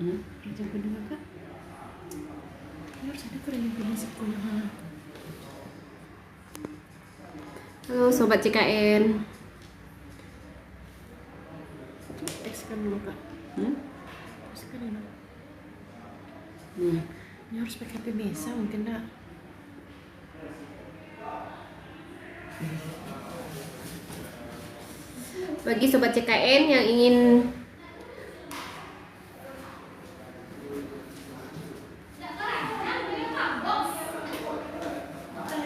Keranjang kuning kak. Ini harus ada keranjang kuning sekolah. Halo sobat CKN. Tekskan dulu kak. Tekskan dulu. Ini harus pakai pemesa mungkin nak. Bagi sobat CKN yang ingin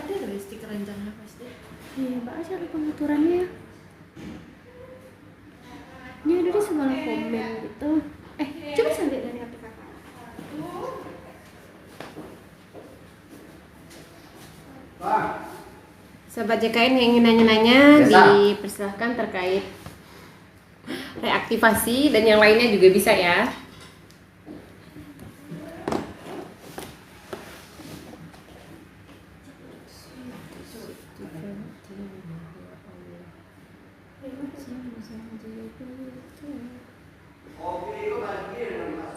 Ada resti keranjangnya pasti. iya, Mbak aja ada pengaturannya. Ini ada di sebelah komen gitu. Coba sambil dari HP kakak. Sobat JKN yang ingin nanya-nanya dipersilahkan terkait reaktivasi dan yang lainnya juga bisa ya.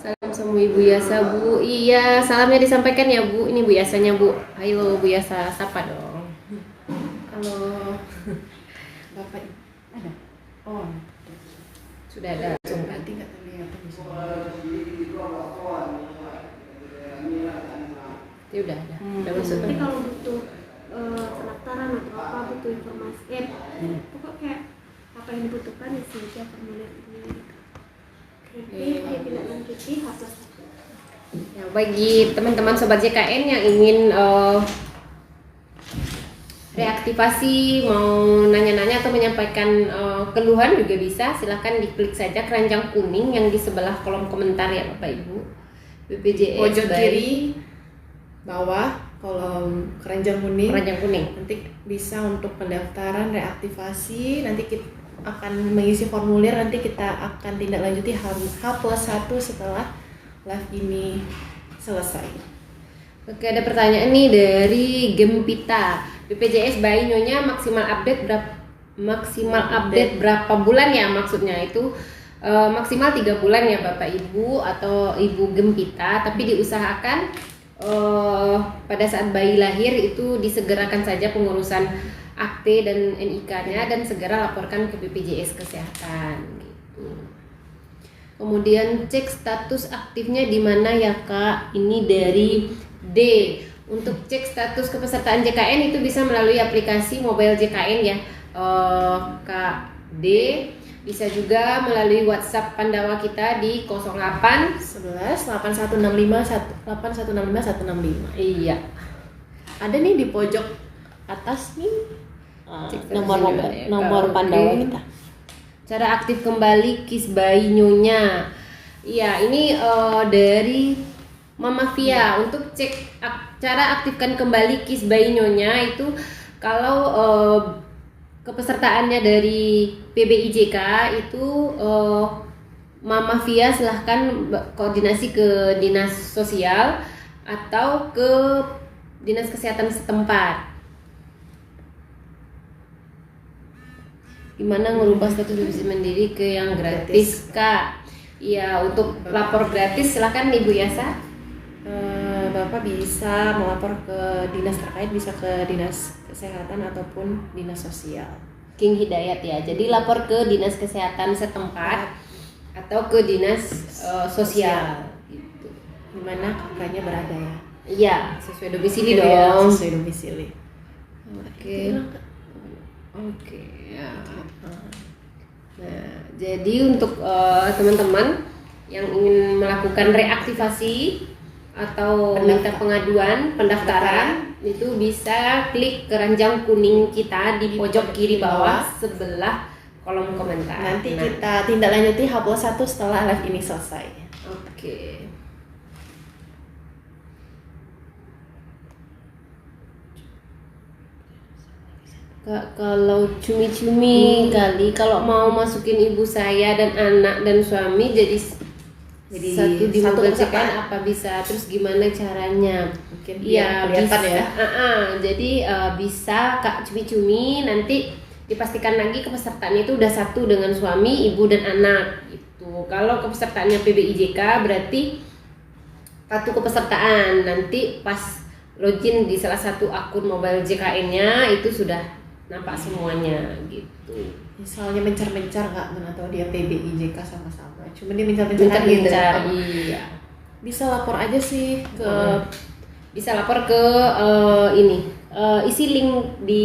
Salam semua Ibu Yasa Bu. Iya, salamnya disampaikan ya Bu. Ini Bu Yasanya Bu. Ayo Bu Yasa sapa dong. Halo. Bapak ada. Oh, Sudah ada. langsung nanti nggak terlihat. Ini udah ada. Udah masuk. Nanti kalau butuh pendaftaran atau apa butuh informasi, pokok kayak apa yang dibutuhkan isi aja formulir ini. Nanti tidak lanjuti hapus. Ya, bagi teman-teman sobat JKN yang ingin reaktivasi, mau nanya-nanya atau menyampaikan keluhan juga bisa. Silahkan diklik saja keranjang kuning yang di sebelah kolom komentar ya Bapak Ibu. BPJS Pojok by kiri bawah kolom keranjang kuning. keranjang kuning. Nanti bisa untuk pendaftaran reaktivasi. Nanti kita akan mengisi formulir. Nanti kita akan tindak lanjuti H+1 setelah live ini selesai. Oke, ada pertanyaan nih dari Gempita. BPJS bayi nyonya maksimal update berapa bulan ya maksudnya itu? Maksimal 3 bulan ya Bapak Ibu atau Ibu Gempita, tapi diusahakan pada saat bayi lahir itu disegerakan saja pengurusan akte dan NIK-nya dan segera laporkan ke BPJS Kesehatan gitu. Kemudian cek status aktifnya di mana ya Kak? Ini dari D. Untuk cek status kepesertaan JKN itu bisa melalui aplikasi mobile JKN ya Kak D. Bisa juga melalui WhatsApp Pandawa kita di 08 11 8165 8165 165. Iya. Ada nih di pojok atas nih Cek nomor statusnya mobile, juga ya, nomor Kak. Pandawa Oke. kita. Cara aktif kembali KIS bayi nyonya. Iya, ini dari Mama Via. Untuk cek cara aktifkan kembali KIS bayi nyonya itu kalau kepesertaannya dari PBIJK itu Mama Via silahkan koordinasi ke dinas sosial atau ke dinas kesehatan setempat. Gimana ngerubah status BPJS Mandiri ke yang gratis Kak? Iya, untuk lapor gratis silahkan Ibu Yasa. Bapak bisa melapor ke dinas terkait, bisa ke dinas kesehatan ataupun dinas sosial. King Hidayat ya. Jadi lapor ke dinas kesehatan setempat atau ke dinas sosial gitu. Dimana kakaknya berada ya? Iya, sesuai domisili Ya, dong. sesuai domisili. Oke. Oke. Ya. Nah, jadi untuk teman-teman yang ingin melakukan reaktivasi atau minta pengaduan pendaftaran itu bisa klik keranjang kuning kita di pojok kiri bawah sebelah kolom komentar. Nanti Nah, kita tindak lanjuti H+1 setelah live ini selesai. oke. Kak, kalau cumi-cumi kali kalau mau masukin ibu saya dan anak dan suami jadi satu di satu mobile peserta. CKN apa bisa, terus gimana caranya? Mungkin Iya, biar kelihatan bisa. ya. Jadi bisa Kak cumi-cumi nanti dipastikan lagi kepesertaannya itu udah satu dengan suami, ibu dan anak gitu. Kalau kepesertaannya PBIJK berarti kartu kepesertaan, nanti pas login di salah satu akun mobile JKN-nya itu sudah nampak semuanya gitu. Misalnya mencar-mencar nggak atau dia PBIJK sama-sama, cuma dia mencar-mencar gitu. Iya. Bisa lapor aja sih ke bisa lapor ke isi link di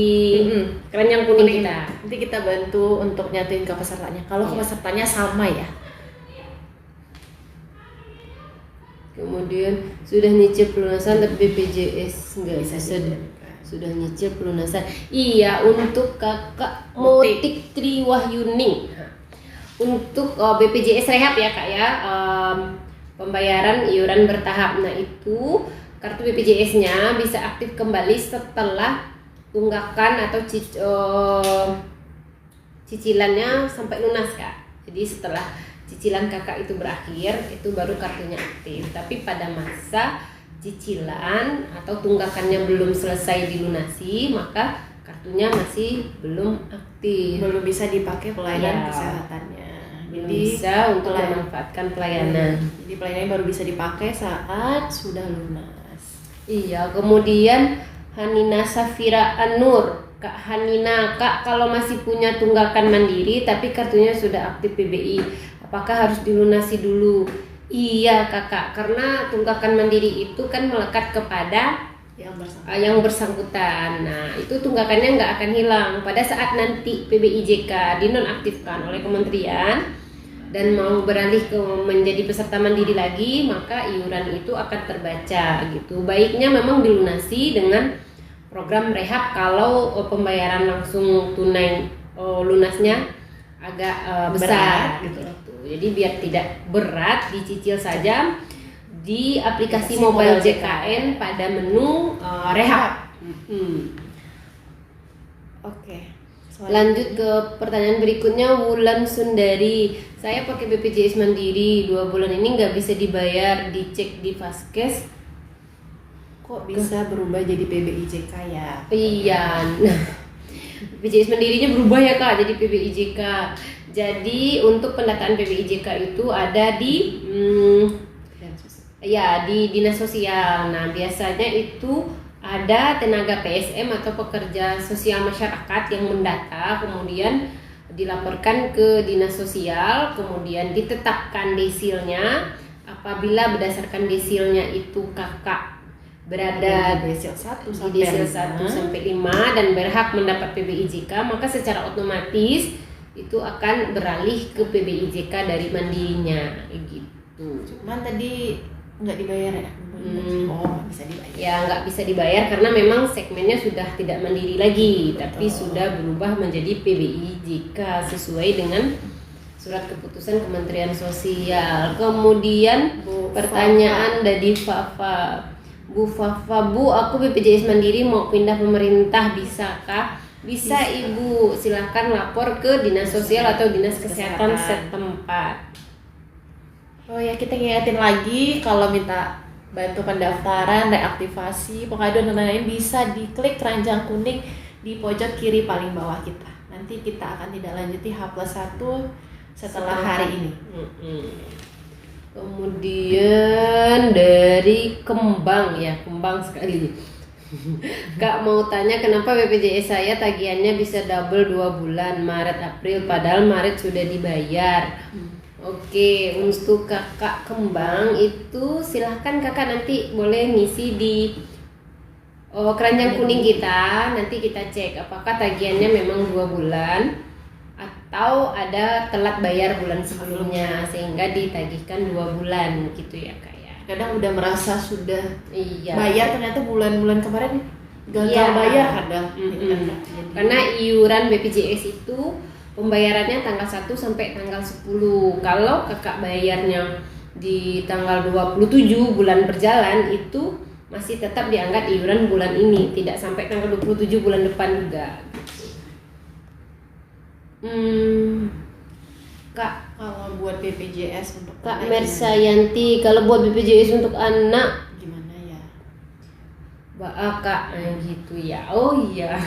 keranjang kuning kita. Nanti kita bantu untuk nyatuin ke pesertanya. Kalau pesertanya sama ya. Kemudian sudah nyicil pelunasan tapi BPJS nggak bisa sudah nyicil pelunasan. Iya, untuk kakak Motik Triwahyuning. Untuk BPJS Rehab ya kak ya, pembayaran iuran bertahap. Nah itu kartu BPJS-nya bisa aktif kembali setelah tunggakan atau cicilannya sampai lunas kak. Jadi setelah cicilan kakak itu berakhir, itu baru kartunya aktif. Tapi pada masa cicilan atau tunggakannya belum selesai dilunasi, maka kartunya masih belum aktif. Belum bisa dipakai pelayanan kesehatannya. Belum bisa untuk memanfaatkan pelayanan. Jadi pelayanan baru bisa dipakai saat sudah lunas. Iya, kemudian Hanina Safira Anur. Kak Hanina, Kak kalau masih punya tunggakan mandiri tapi kartunya sudah aktif PBI, apakah harus dilunasi dulu? Iya kakak, karena tunggakan mandiri itu kan melekat kepada yang bersangkutan. Nah itu tunggakannya nggak akan hilang pada saat nanti PBIJK dinonaktifkan oleh kementerian dan mau beralih ke menjadi peserta mandiri lagi, maka iuran itu akan terbaca gitu. Baiknya memang dilunasi dengan program rehab kalau pembayaran langsung tunai lunasnya agak besar gitu. Jadi biar tidak berat, dicicil saja di aplikasi mobile JKN pada menu rehab. Oke. Lanjut ke pertanyaan berikutnya, Wulan Sundari. Saya pakai BPJS Mandiri 2 bulan ini nggak bisa dibayar, dicek di Vaskes. Kok bisa berubah jadi PBIJK ya? Iya, nah BPJS Mandirinya berubah ya kak, jadi PBIJK. Jadi untuk pendataan PBIJK itu ada di di dinas sosial. Nah biasanya itu ada tenaga PSM atau pekerja sosial masyarakat yang mendata, kemudian dilaporkan ke dinas sosial, kemudian ditetapkan desilnya. Apabila berdasarkan desilnya itu kakak berada di desil 1 sampai 5 dan berhak mendapat PBIJK, maka secara otomatis itu akan beralih ke PBIJK dari mandirinya gitu. Cuman tadi nggak dibayar ya? Oh bisa dibayar. Ya nggak bisa dibayar karena memang segmennya sudah tidak mandiri lagi. Betul. Tapi sudah berubah menjadi PBIJK sesuai dengan surat keputusan Kementerian Sosial. Kemudian pertanyaan dari Fafa. Bu Fafa, Bu, aku BPJS Mandiri mau pindah pemerintah, bisakah? Bisa Ibu, silahkan lapor ke Dinas Sosial atau Dinas Kesehatan setempat. Oh ya, kita ngingetin lagi kalau minta bantu pendaftaran, reaktivasi, pengaduan dan lain-lain bisa diklik keranjang kuning di pojok kiri paling bawah kita. Nanti kita akan tidak lanjuti H+1 setelah hari ini. Kemudian dari Kembang sekali. Kak mau tanya kenapa BPJS saya tagihannya bisa double 2 bulan, Maret April padahal Maret sudah dibayar. Oke, untuk kakak Kembang itu silahkan kakak nanti boleh ngisi di keranjang kuning kita, nanti kita cek apakah tagihannya memang 2 bulan atau ada telat bayar bulan sebelumnya sehingga ditagihkan 2 bulan gitu ya kak ya. Kadang udah merasa sudah bayar ternyata bulan-bulan kemarin gagal bayar ada. Karena iuran BPJS itu pembayarannya tanggal 1 sampai tanggal 10. Kalau kakak bayarnya di tanggal 27 bulan berjalan itu masih tetap dianggap iuran bulan ini, tidak sampai tanggal 27 bulan depan juga. Kak, kalau buat BPJS untuk Kak Mersayanti, kalau buat BPJS untuk anak gimana ya? Kak, gitu ya. Oh iya.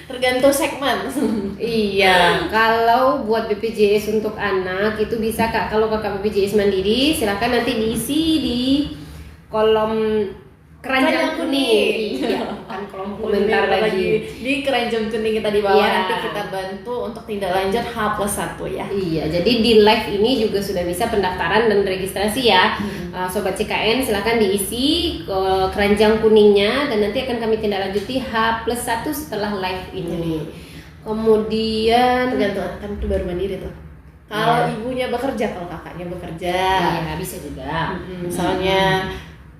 Tergantung segmen. Iya, kalau buat BPJS untuk anak itu bisa Kak. Kalau Kakak BPJS mandiri, silakan nanti diisi di kolom keranjang kuning. Iya, bukan kolom komentar lagi. Di keranjang kuning kita di bawah, Iya. nanti kita bantu untuk tindak lanjut H+1 ya. Iya, jadi di live ini juga sudah bisa pendaftaran dan registrasi ya. Sobat CKN silakan diisi ke keranjang kuningnya dan nanti akan kami tindak lanjuti H+1 setelah live ini. Kemudian Tergantung kan itu baru mandiri tuh. Kalau Iya. ibunya bekerja, kalau kakaknya bekerja, iya bisa juga. misalnya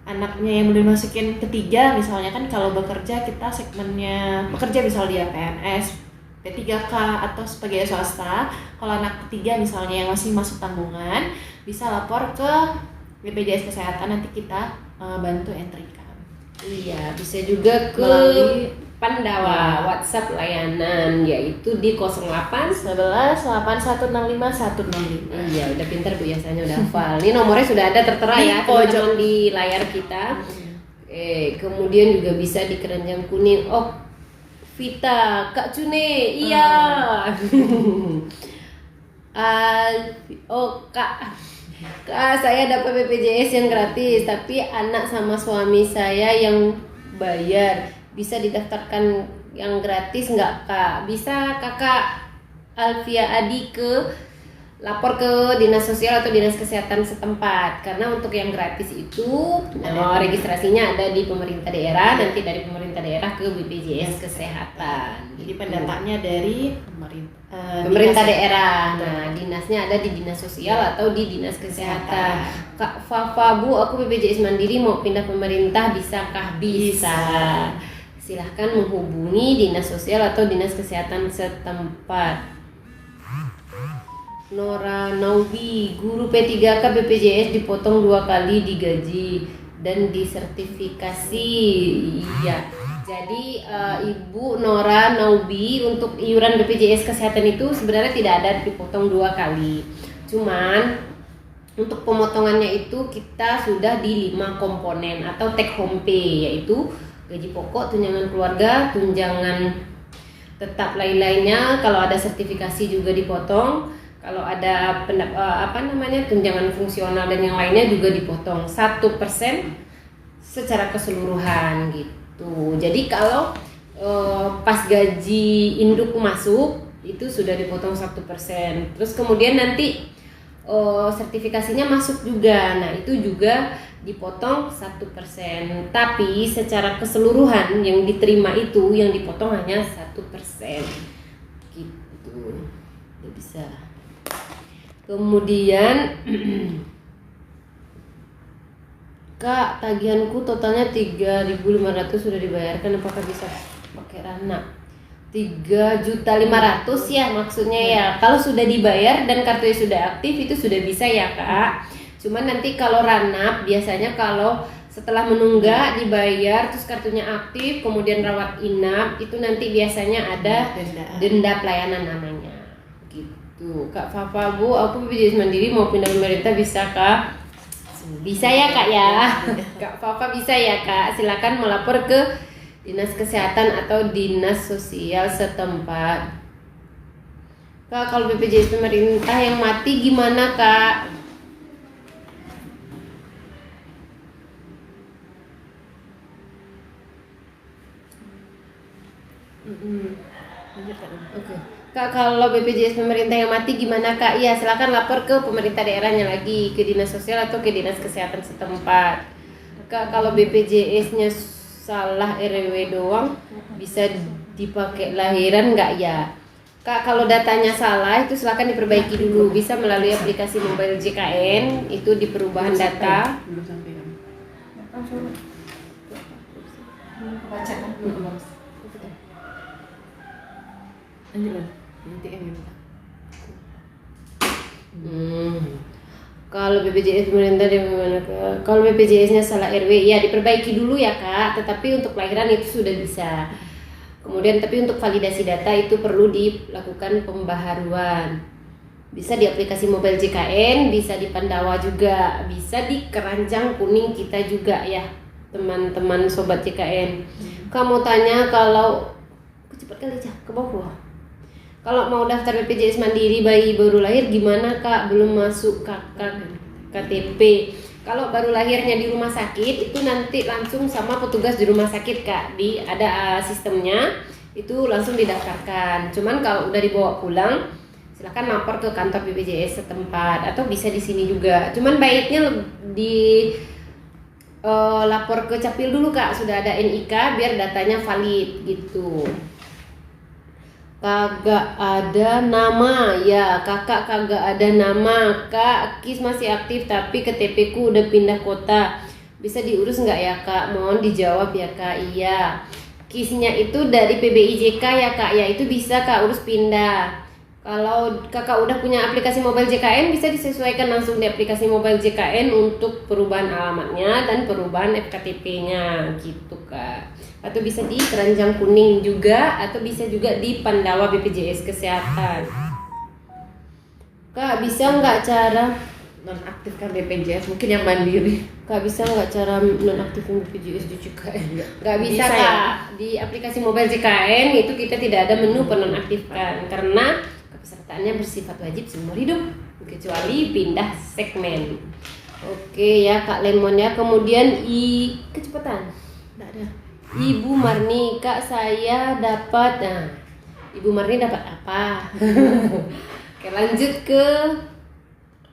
anaknya yang belum masukin ketiga, misalnya kan kalau bekerja kita segmennya bekerja, misal dia PNS, P3K atau sebagai swasta. Kalau anak ketiga misalnya yang masih masuk tanggungan, bisa lapor ke BPJS Kesehatan, nanti kita bantu entrykan. Iya, bisa juga ke Melalui Pandawa WhatsApp layanan yaitu di 08. 11 8165 165. Iya, udah pintar Bu Yasanya, udah hafal. Ini nomornya sudah ada tertera Di ya pojok. teman-teman di layar kita. Kemudian juga bisa di keranjang kuning. Oh, Vita, Kak Cune, iya. Kak, saya dapat BPJS yang gratis, tapi anak sama suami saya yang bayar. Bisa didaftarkan yang gratis nggak Kak? Bisa Kakak Alfia Adi lapor ke dinas sosial atau dinas kesehatan setempat, karena untuk yang gratis itu registrasinya ada di pemerintah daerah, nanti dari pemerintah daerah ke BPJS Kesehatan. Jadi pendatanya dari Pemerintah dinas- daerah. Nah, dinasnya ada di dinas sosial atau di dinas kesehatan. Kak Fafa, Bu, aku BPJS Mandiri mau pindah pemerintah, bisakah? Bisa. Silahkan menghubungi dinas sosial atau dinas kesehatan setempat. Nora Naubi, guru P3K BPJS dipotong 2 kali digaji dan disertifikasi. Iya. Jadi Ibu Nora Naubi, untuk iuran BPJS Kesehatan itu sebenarnya tidak ada dipotong 2 kali. Cuman untuk pemotongannya itu kita sudah di 5 komponen atau take home pay, yaitu gaji pokok, tunjangan keluarga, tunjangan tetap lain-lainnya. Kalau ada sertifikasi juga dipotong. Kalau ada tunjangan fungsional dan yang lainnya juga dipotong 1% secara keseluruhan gitu. Jadi kalau pas gaji induk masuk itu sudah dipotong 1%. Terus kemudian nanti sertifikasinya masuk juga. Nah, itu juga dipotong 1%. Tapi secara keseluruhan yang diterima itu yang dipotong hanya 1%. Gitu. Ya bisa. Kemudian Kak, tagihanku totalnya 3.500 sudah dibayarkan, apakah bisa pakai Rana? 3.500 ya maksudnya ya. Kalau sudah dibayar dan kartunya sudah aktif itu sudah bisa ya Kak. Cuman nanti kalau Ranap biasanya kalau setelah menunggak dibayar terus kartunya aktif kemudian rawat inap itu nanti biasanya ada denda pelayanan namanya. Gitu. Kak Fafa, Bu, aku BPJS Mandiri mau pindah pemerintah, bisa Kak? Bisa ya Kak ya. Kak Fafa bisa ya Kak. Silakan melapor ke dinas kesehatan atau dinas sosial setempat. Kak, kalau BPJS pemerintah yang mati gimana Kak? Oke. Kak, kalau BPJS pemerintah yang mati gimana Kak? Iya, silakan lapor ke pemerintah daerahnya lagi, ke dinas sosial atau ke dinas kesehatan setempat. Kak, kalau BPJS-nya salah RW doang, bisa dipakai lahiran nggak ya? Kak, kalau datanya salah itu silakan diperbaiki dulu. Bisa melalui aplikasi mobile JKN, itu di perubahan data. Belum sampai kan? Lanjut. Nanti yang minta. Kalau BPJS pemerintah dia gimana Kak? Kalau BPJS-nya salah RW, ya diperbaiki dulu ya Kak. Tetapi untuk kelahiran itu sudah bisa. Kemudian tapi untuk validasi data itu perlu dilakukan pembaharuan. Bisa di aplikasi mobile JKN, bisa di Pandawa juga, bisa di keranjang kuning kita juga ya. teman-teman sobat JKN. Kamu tanya kalau cepat kali Cah, ke bawah. Kalau mau daftar BPJS Mandiri bayi baru lahir gimana Kak? Belum masuk kakak KTP. Kalau baru lahirnya di rumah sakit itu nanti langsung sama petugas di rumah sakit Kak. Ada sistemnya itu langsung didaftarkan. Cuman kalau udah dibawa pulang silakan lapor ke kantor BPJS setempat atau bisa di sini juga. Cuman baiknya lapor ke Capil dulu Kak, sudah ada NIK biar datanya valid gitu. Kagak ada nama ya kakak, kagak ada nama Kak. KIS masih aktif tapi KTP ku udah pindah kota, bisa diurus nggak ya Kak? Mohon dijawab ya Kak. Iya, KIS-nya itu dari PBIJK ya Kak ya, itu bisa Kak urus pindah. Kalau kakak udah punya aplikasi mobile JKN bisa disesuaikan langsung di aplikasi mobile JKN untuk perubahan alamatnya dan perubahan FKTP-nya gitu Kak. Atau bisa di Keranjang Kuning juga, atau bisa juga di Pandawa BPJS Kesehatan. Kak bisa nggak cara nonaktifkan BPJS mungkin yang mandiri? Kak bisa nggak cara nonaktifkan BPJS di JKN? Nggak bisa Bisa, Kak. ya? Di aplikasi mobile JKN itu kita tidak ada menu penonaktifkan karena kepesertaannya bersifat wajib seumur hidup kecuali pindah segmen. Oke ya Kak Lemon ya. Kemudian kecepatan. Nggak ada. Ibu Marni, Kak saya dapat. Nah, Ibu Marni dapat apa? Oke, lanjut ke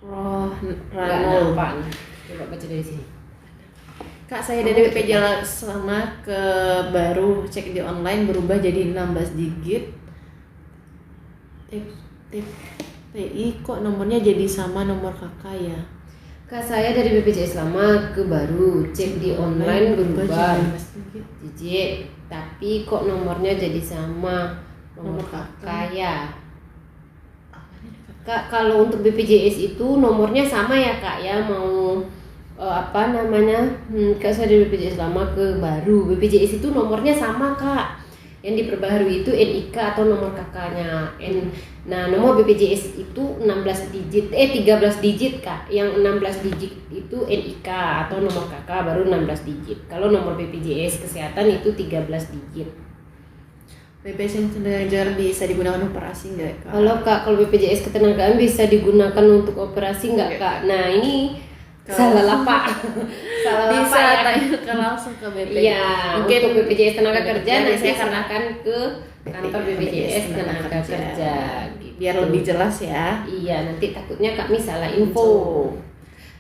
Ranul. Coba baca dari sini. Kak, saya dari BPJS Lama ke baru cek di online berubah jadi 16 digit. TI kok nomornya jadi sama nomor kakak ya? Kak saya dari BPJS Lama ke baru cek di online berubah jadi 16 digit, tapi kok nomornya jadi sama nomor kakak ya? Kak, kalau untuk BPJS itu nomornya sama ya Kak ya, mau apa namanya? Kak saya dari BPJS Lama ke baru, BPJS itu nomornya sama Kak. Yang diperbaharui itu NIK atau nomor kakaknya. Nah, nomor BPJS itu 13 digit Kak. Yang 16 digit itu NIK atau nomor kakak baru 16 digit. Kalau nomor BPJS Kesehatan itu 13 digit. BPJS Ketenagakerjaan bisa digunakan operasi nggak Kak? Kalau BPJS Ketenagaan bisa digunakan untuk operasi nggak Kak? Nah ini salah lapak. Bisa ya. tanyakan langsung ke BPJS. Iya, Mungkin untuk BPJS Tenaga Kerja nanti biasanya karena serahkan ke kantor BPJS Tenaga Kerja. Gitu. Biar lebih jelas ya. Iya, nanti takutnya Kak salah info.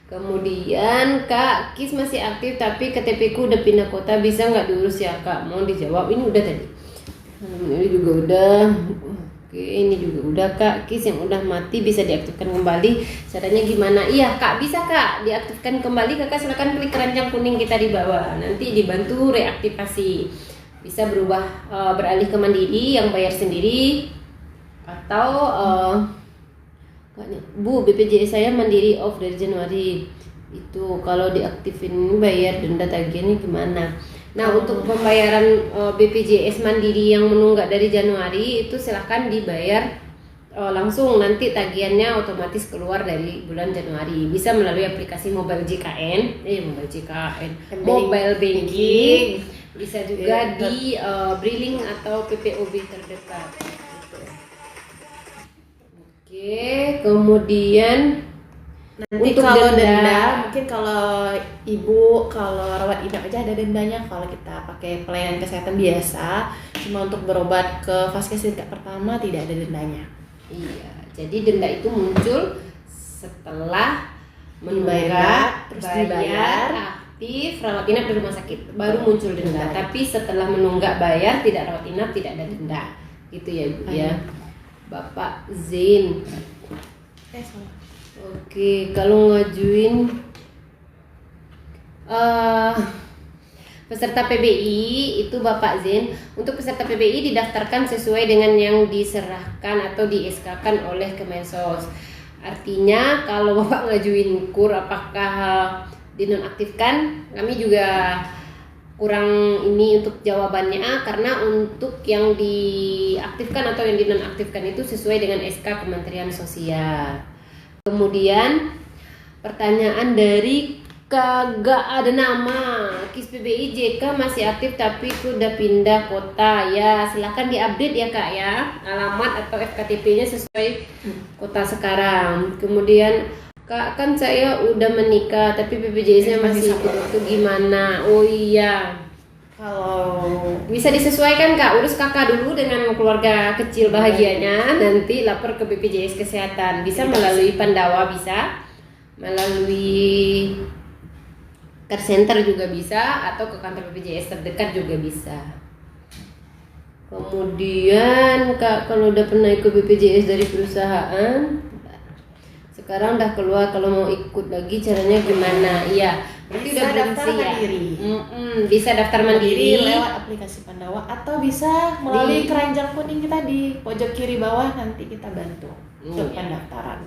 Kemudian Kak, KIS masih aktif tapi KTP ku udah pindah kota, bisa nggak diurus ya Kak? Mau dijawab, ini udah tadi. Ini juga udah. Oke, ini juga udah Kak. KIS yang udah mati bisa diaktifkan kembali. Caranya gimana? Iya Kak, bisa Kak diaktifkan kembali. Kakak silakan klik keranjang kuning kita di bawah. Nanti dibantu reaktivasi. Bisa berubah beralih ke mandiri yang bayar sendiri atau Bu, BPJS saya mandiri off dari Januari. Itu kalau diaktifin bayar denda tagihannya gimana? Nah, untuk pembayaran BPJS Mandiri yang menunggak dari Januari itu silahkan dibayar langsung, nanti tagihannya otomatis keluar dari bulan Januari. Bisa melalui aplikasi mobile JKN, mobile banking, bisa juga di Briling atau PPOB terdekat. Oke, kemudian Nanti untuk kalau denda, denda, mungkin kalau ibu kalau rawat inap aja ada dendanya. Kalau kita pakai pelayanan kesehatan biasa, cuma untuk berobat ke vaskes tingkat pertama tidak ada dendanya. iya, jadi denda itu muncul setelah Dibayar, terus dibayar. aktif rawat inap di rumah sakit, baru muncul denda. Tapi setelah menunggak bayar, tidak rawat inap, tidak ada denda. Gitu ya Ibu ya. Bapak Zain. Salah. Oke, kalau ngajuin peserta PBI itu Bapak Zain, untuk peserta PBI didaftarkan sesuai dengan yang diserahkan atau di SK-kan oleh Kemensos. Artinya kalau Bapak ngajuin KUR apakah dinonaktifkan, kami juga kurang ini untuk jawabannya, karena untuk yang diaktifkan atau yang dinonaktifkan itu sesuai dengan SK Kementerian Sosial. Kemudian pertanyaan dari kagak ada nama. KIS PBI JK masih aktif tapi udah pindah kota ya. Silakan diupdate ya Kak ya, alamat atau FKTP-nya sesuai kota sekarang. Kemudian Kak, kan saya udah menikah tapi BPJS-nya masih ikut itu gimana? Oh iya, Kalau bisa disesuaikan Kak, urus kakak dulu dengan keluarga kecil bahagianya, nanti lapor ke BPJS Kesehatan. Bisa melalui Pandawa, bisa melalui care center juga bisa, atau ke kantor BPJS terdekat juga bisa. Kemudian Kak, kalau udah pernah ikut BPJS dari perusahaan, sekarang udah keluar, kalau mau ikut lagi caranya gimana? Iya, berarti bisa udah daftar berfungsi ya. mandiri. Bisa daftar mandiri lewat aplikasi Pandawa atau bisa melalui keranjang kuning kita di pojok kiri bawah, nanti kita bantu untuk pendaftaran.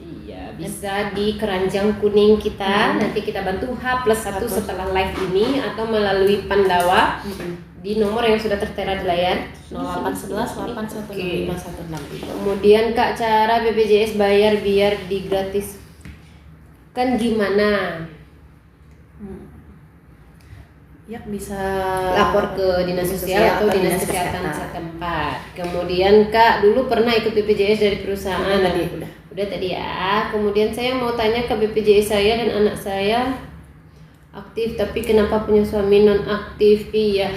Iya, bisa di keranjang kuning kita, nanti kita bantu H+1 setelah live ini, atau melalui Pandawa di nomor yang sudah tertera di layar 0811 815 Kemudian Kak, cara BPJS bayar biar digratiskan gimana? Ya bisa Lapor ke dinas sosial atau dinas kesehatan setempat. Kemudian Kak, dulu pernah ikut BPJS dari perusahaan. Udah tadi ya. Kemudian saya mau tanya ke BPJS saya dan anak saya aktif, tapi kenapa punya suami non aktif? Iya,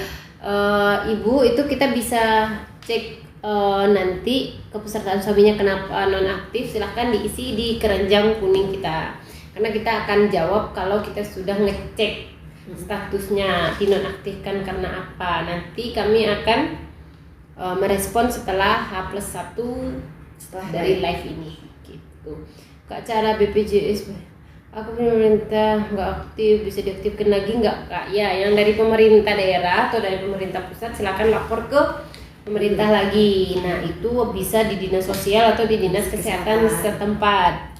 Ibu, itu kita bisa cek nanti kepesertaan suaminya kenapa non aktif. Silahkan diisi di keranjang kuning kita, karena kita akan jawab kalau kita sudah ngecek statusnya dinonaktifkan karena apa. Nanti kami akan merespon setelah H+1 dari live ini gitu. Kak, cara BPJS aku pemerintah nggak aktif, bisa diaktifkan lagi nggak Kak? Ya, yang dari pemerintah daerah atau dari pemerintah pusat silakan lapor ke pemerintah lagi. Nah, itu bisa di dinas sosial atau di dinas kesehatan setempat.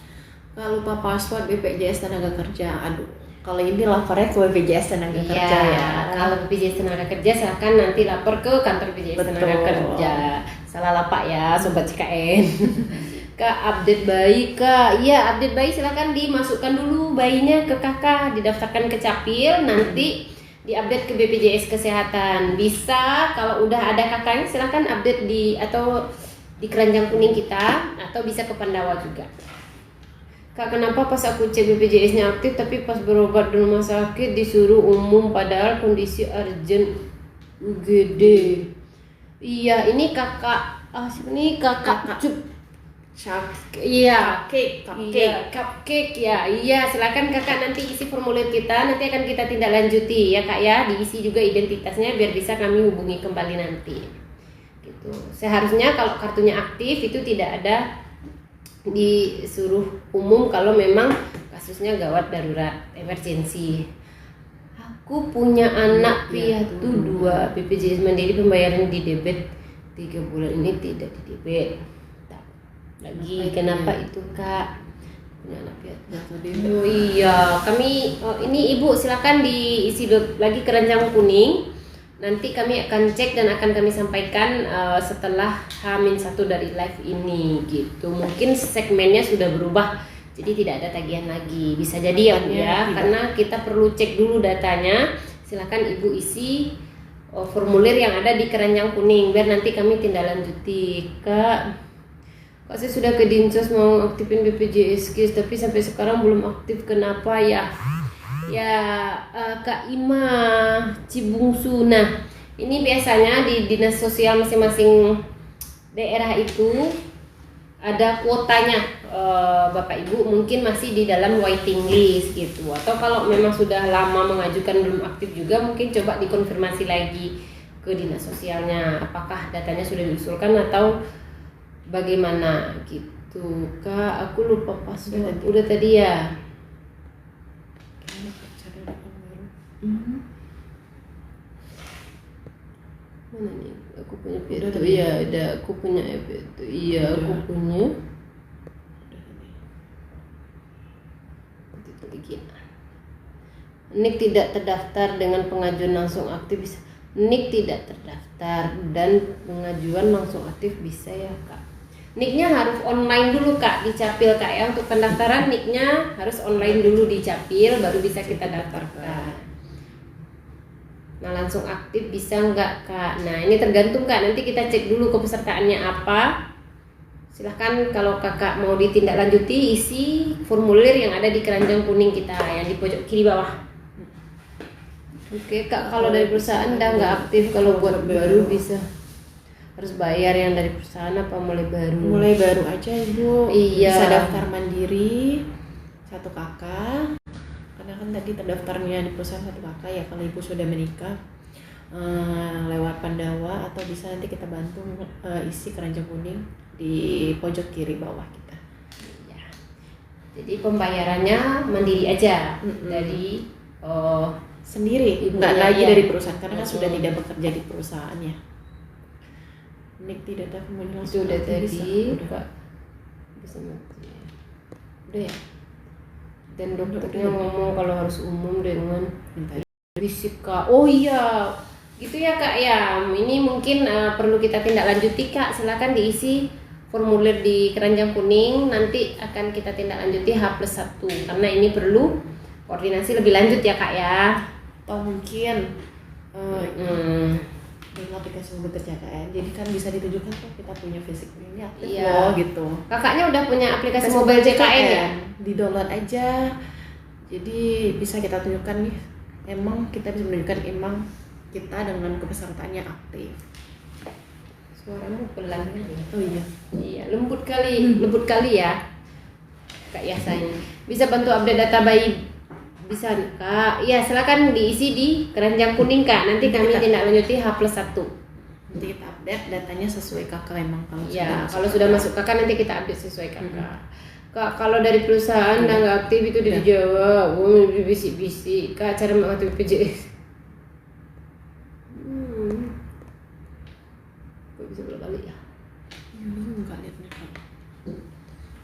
Nggak lupa password BPJS tenaga kerja. Aduh, kalau ini lapornya ke BPJS tenaga kerja ya. Kalau BPJS tenaga kerja silakan nanti lapor ke kantor BPJS tenaga kerja. Salah lapak ya sobat CKN. Kak, update bayi Kak. Iya, update bayi silakan dimasukkan dulu bayinya ke kakak, didaftarkan ke Capil, nanti diupdate ke BPJS Kesehatan. Bisa kalau udah ada kakaknya silakan update di atau di keranjang kuning kita, atau bisa ke Pandawa juga. Kak, kenapa pas aku cek BPJS-nya aktif tapi pas berobat di rumah sakit disuruh umum padahal kondisi urgent UGD? Iya, ini kakak ini kakak cupcake ya. Iya, silakan kakak nanti isi formulir kita, nanti akan kita tindak lanjuti ya Kak ya, diisi juga identitasnya biar bisa kami hubungi kembali nanti. Gitu. Seharusnya kalau kartunya aktif itu tidak ada disuruh umum kalau memang kasusnya gawat darurat emergensi. Aku punya anak piatu 2, BPJS Mandiri pembayaran di debit 3 bulan ini tidak di debit lagi. Kenapa itu Kak? Punya anak piatu. Oh iya, kami ini Ibu silakan diisi lagi keranjang kuning. Nanti kami akan cek dan akan kami sampaikan setelah H-1 dari live ini gitu. Mungkin segmennya sudah berubah, jadi tidak ada tagihan lagi. Bisa jadi ya Bu ya, karena kita perlu cek dulu datanya. Silakan Ibu isi formulir yang ada di keranjang kuning biar nanti kami tindak lanjuti. Kak, saya sudah ke Dinsos mau aktifin BPJS KIS tapi sampai sekarang belum aktif, kenapa ya? Ya Kak Ima Cibungsu. Nah, ini biasanya di dinas sosial masing-masing daerah itu ada kuotanya. Bapak Ibu mungkin masih di dalam waiting list gitu, atau kalau memang sudah lama mengajukan belum aktif juga mungkin coba dikonfirmasi lagi ke dinas sosialnya apakah datanya sudah diusulkan atau bagaimana gitu. Kak, aku lupa password. Udah tadi ya. Mana nih? Aku punya itu. Iya, ada. Aku punya itu. Iya, aku punya. NIK tidak terdaftar dengan pengajuan langsung aktif bisa. NIK tidak terdaftar dan pengajuan langsung aktif bisa ya Kak. Nicknya harus online dulu Kak di Capil Kak ya. Untuk pendaftaran nicknya harus online dulu di Capil baru bisa kita daftarkan. Nah langsung aktif bisa nggak Kak? Nah ini tergantung Kak, nanti kita cek dulu kepesertaannya apa. Silahkan kalau kakak mau ditindaklanjuti isi formulir yang ada di keranjang kuning kita yang di pojok kiri bawah. Oke Kak, kalau dari perusahaan udah nggak aktif, kalau buat baru bisa harus bayar yang dari perusahaan apa mulai baru? Mulai baru aja Ibu. Iya. Bisa daftar mandiri satu kakak. Karena kan tadi terdaftarnya di perusahaan satu kakak ya, kalau Ibu sudah menikah lewat Pandawa, atau bisa nanti kita bantu isi keranjang kuning di pojok kiri bawah kita. Iya. Jadi pembayarannya mandiri aja dari sendiri, Ibunya, nggak lagi iya. dari perusahaan karena kan sudah tidak bekerja di perusahaan ya. Nik tidak dapat itu menjelaskan. udah tadi Udah. Kak. Bisa mati. Udah ya. Dan dokternya ngomong kalau harus umum dengan berisik Kak. Oh iya, gitu ya Kak ya. Ini mungkin perlu kita tindak lanjuti Kak. Silakan diisi formulir di keranjang kuning. Nanti akan kita tindak lanjuti H+1 karena ini perlu koordinasi lebih lanjut ya Kak ya. Atau mungkin dengan aplikasi mobil kerja KN, jadi kan bisa ditujukan tuh kita punya fisik ini aktif Iya. loh gitu. Kakaknya udah punya aplikasi mobile JKN ya? Di download aja. Jadi bisa kita tunjukkan nih, emang kita bisa menunjukkan emang kita dengan kepesertaannya aktif. Suaramu pelan kan ya? Oh iya. Iya, lembut kali ya Kak Yasa ini. Bisa bantu update data bayi? Bisa Kak. Ya silakan diisi di keranjang kuning Kak. Nanti kami tindak lanjuti H+1. Nanti kita update datanya sesuai kakak emang kalau Ya, sudah kalau sudah masuk kakak nanti kita update sesuai kakak. Kak, kalau dari perusahaan udah nggak aktif itu dijawab. Bisik-bisik. Kak, cara mengaktif BPJS. Kok bisa berapa kali ya? bingung nggak liatnya kak.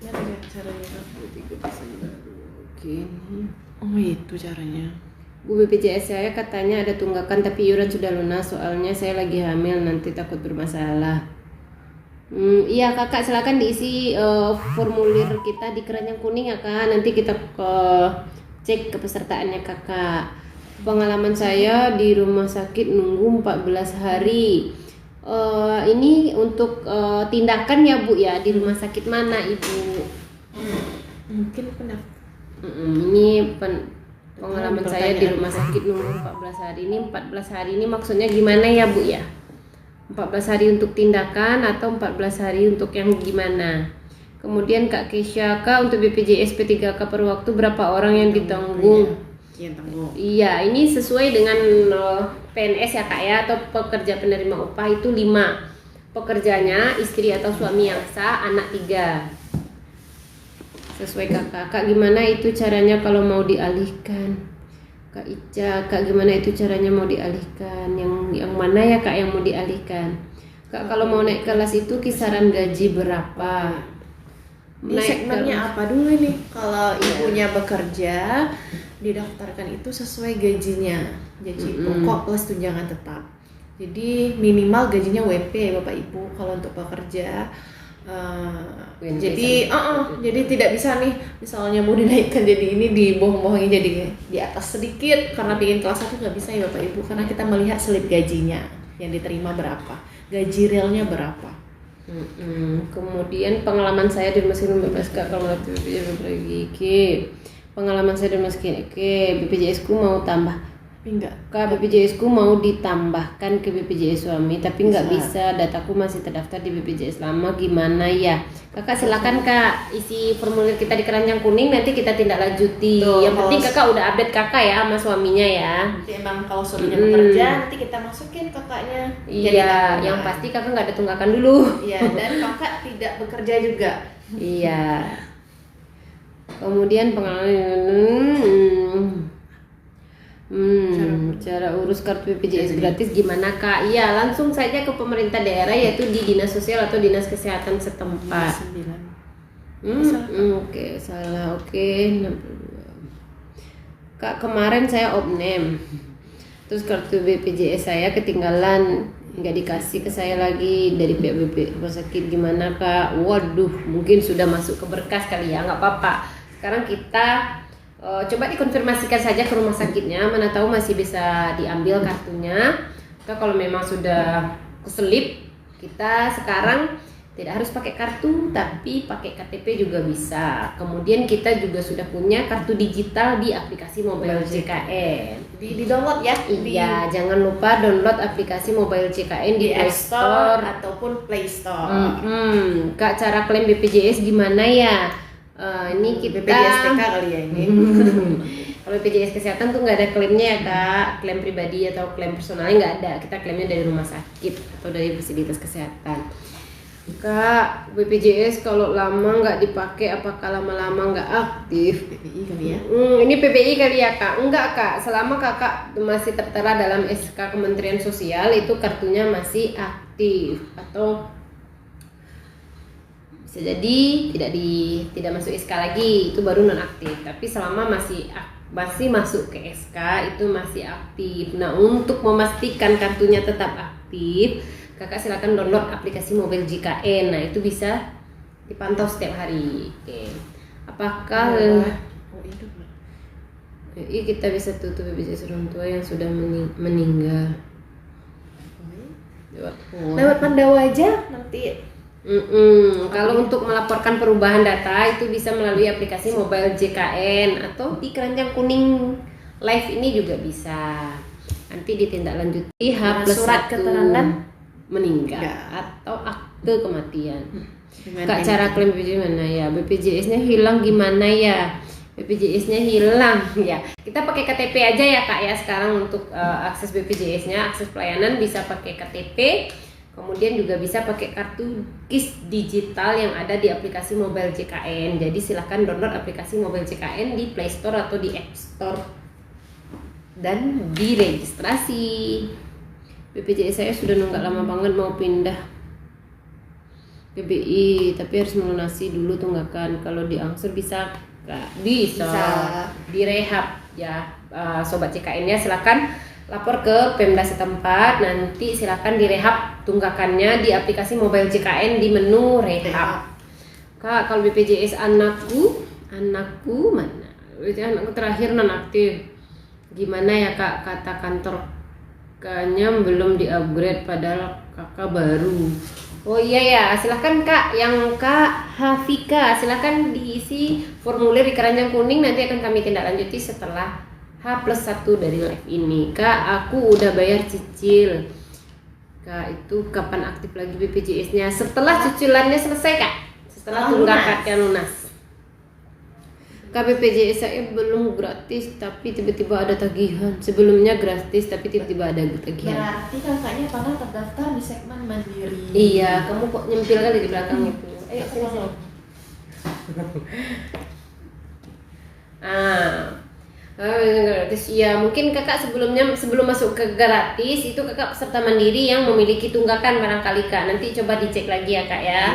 Lihat aja caranya kak. 3 Desember. Oke. Oh itu caranya. Bu, BPJS saya katanya ada tunggakan tapi iuran sudah lunas, soalnya saya lagi hamil nanti takut bermasalah. Iya kakak, silakan diisi formulir kita di keranjang kuning ya kak. Nanti kita cek kepesertaannya kakak. Pengalaman saya di rumah sakit nunggu 14 hari. Ini untuk tindakan ya bu ya, di rumah sakit mana ibu? Mungkin pernah. Ini pengalaman saya di rumah sakit nunggu 14 hari. Ini 14 hari ini maksudnya gimana ya bu ya? 14 hari untuk tindakan atau 14 hari untuk yang gimana? Kemudian Kak Kesha, Kak untuk BPJS P3K per waktu berapa orang yang ditanggung? Iya tanggung. Iya, ini sesuai dengan PNS ya Kak ya, atau pekerja penerima upah itu 5. Pekerjanya istri atau suami yang sah, anak 3. Sesuai kakak. Kak gimana itu caranya kalau mau dialihkan? Kak Ica, Kak gimana itu caranya mau dialihkan? Yang mana ya Kak yang mau dialihkan? Kak kalau mau naik kelas itu kisaran gaji berapa? Ini segmennya apa dulu nih? Kalau ibunya bekerja, didaftarkan itu sesuai gajinya, gaji pokok plus tunjangan tetap. Jadi minimal gajinya WP Bapak Ibu kalau untuk pekerja. Jadi tidak bisa nih misalnya mau dinaikkan jadi ini dibohong-bohongin jadi di atas sedikit karena bikin kelas 1 nggak bisa ya Bapak Ibu, karena kita melihat slip gajinya yang diterima berapa, gaji realnya berapa. Kemudian pengalaman saya di rumah sakit BPJS kalau pengalaman saya di rumah sakit BPJS ku mau tambah. Enggak. Kak BPJS ku mau ditambahkan ke BPJS suami tapi nggak bisa, dataku masih terdaftar di BPJS lama, gimana ya? Kakak silakan Kak isi formulir kita di keranjang kuning, nanti kita tindak lanjuti. Yang penting kakak udah update kakak ya sama suaminya ya. Nanti emang kalau suaminya bekerja nanti kita masukin kakaknya. Iya, yang pasti kakak nggak ada tunggakan dulu. Iya, dan kakak tidak bekerja juga. Iya. Kemudian pengalaman cara urus kartu BPJS gratis gimana Kak? Iya, langsung saja ke pemerintah daerah yaitu di dinas sosial atau dinas kesehatan setempat. 9. Oke, salah. Oke, 62. Kak, kemarin saya opname. Terus kartu BPJS saya ketinggalan. nggak dikasih ke saya lagi dari pihak BP rumah sakit, gimana kak? Waduh, mungkin sudah masuk ke berkas kali ya, nggak apa-apa. Sekarang kita coba dikonfirmasikan saja ke rumah sakitnya, mana tahu masih bisa diambil kartunya. Atau kalau memang sudah keselip, kita sekarang tidak harus pakai kartu, tapi pakai KTP juga bisa. Kemudian kita juga sudah punya kartu digital di aplikasi Mobile JKN. Di download ya. Iya, jangan lupa download aplikasi Mobile JKN di Play App Store Store ataupun Play Store. Kak, cara klaim BPJS gimana ya? Ini kita BPJS TK kali ya ini. Kalau BPJS kesehatan tuh nggak ada klaimnya ya kak, klaim pribadi atau klaim personalnya nggak ada. Kita klaimnya dari rumah sakit atau dari fasilitas kesehatan. Kak, BPJS kalau lama nggak dipakai, apakah lama-lama nggak aktif? PPI kali ya. Ini PPI kali ya kak? Enggak kak, selama kakak masih tertera dalam SK Kementerian Sosial itu kartunya masih aktif. Atau bisa jadi tidak masuk SK lagi, itu baru non aktif. Tapi selama masih masuk ke SK itu masih aktif. Nah, untuk memastikan kartunya tetap aktif, kakak silakan download aplikasi Mobile JKN. Nah, itu bisa dipantau setiap hari. Oke. Apakah kita bisa tutup BPJS orang tua yang sudah meninggal? Lewat Pandawa aja nanti. Kalau untuk melaporkan perubahan data itu bisa melalui aplikasi Mobile JKN atau di keranjang kuning live ini juga bisa. Nanti ditindaklanjuti surat keterangan meninggal atau akte kematian. Kak, cara klaim BPJS mana ya? BPJS-nya hilang gimana ya? BPJS-nya hilang ya. Kita pakai KTP aja ya kak ya sekarang untuk akses BPJS-nya, akses pelayanan bisa pakai KTP. Kemudian juga bisa pakai kartu KIS digital yang ada di aplikasi Mobile JKN. Jadi silahkan download aplikasi Mobile JKN di Play Store atau di App Store dan diregistrasi. BPJS saya sudah nunggak lama banget mau pindah PBI, tapi harus melunasi dulu tunggakan. Kalau diangsur bisa nggak? Bisa. Direhab ya. Sobat JKN ya silakan lapor ke Pemda setempat, nanti silakan direhab tunggakannya di aplikasi Mobile JKN di menu rehab. Kak, kalau BPJS anakku mana? Anakku terakhir nonaktif. Gimana ya kak? Kata kantor kakaknya belum di-upgrade padahal kakak baru. Oh iya ya, silahkan kak, yang kak Hafika, silahkan diisi formulir di keranjang kuning, nanti akan kami tindak lanjuti setelah H+1 dari live ini. Kak, aku udah bayar cicil. Kak, itu kapan aktif lagi BPJS-nya? Setelah cicilannya selesai kak, setelah tunggakannya lunas. Kak, BPJS saya belum gratis tapi tiba-tiba ada tagihan. Sebelumnya gratis tapi tiba-tiba ada tagihan. Berarti kakaknya pernah terdaftar di segmen mandiri. Iya, kamu kok nyempil kali di belakang itu. Ayo sini. Gratis ya, mungkin kakak sebelum masuk ke gratis itu kakak peserta mandiri yang memiliki tunggakan barangkali kak. Nanti coba dicek lagi ya kak ya.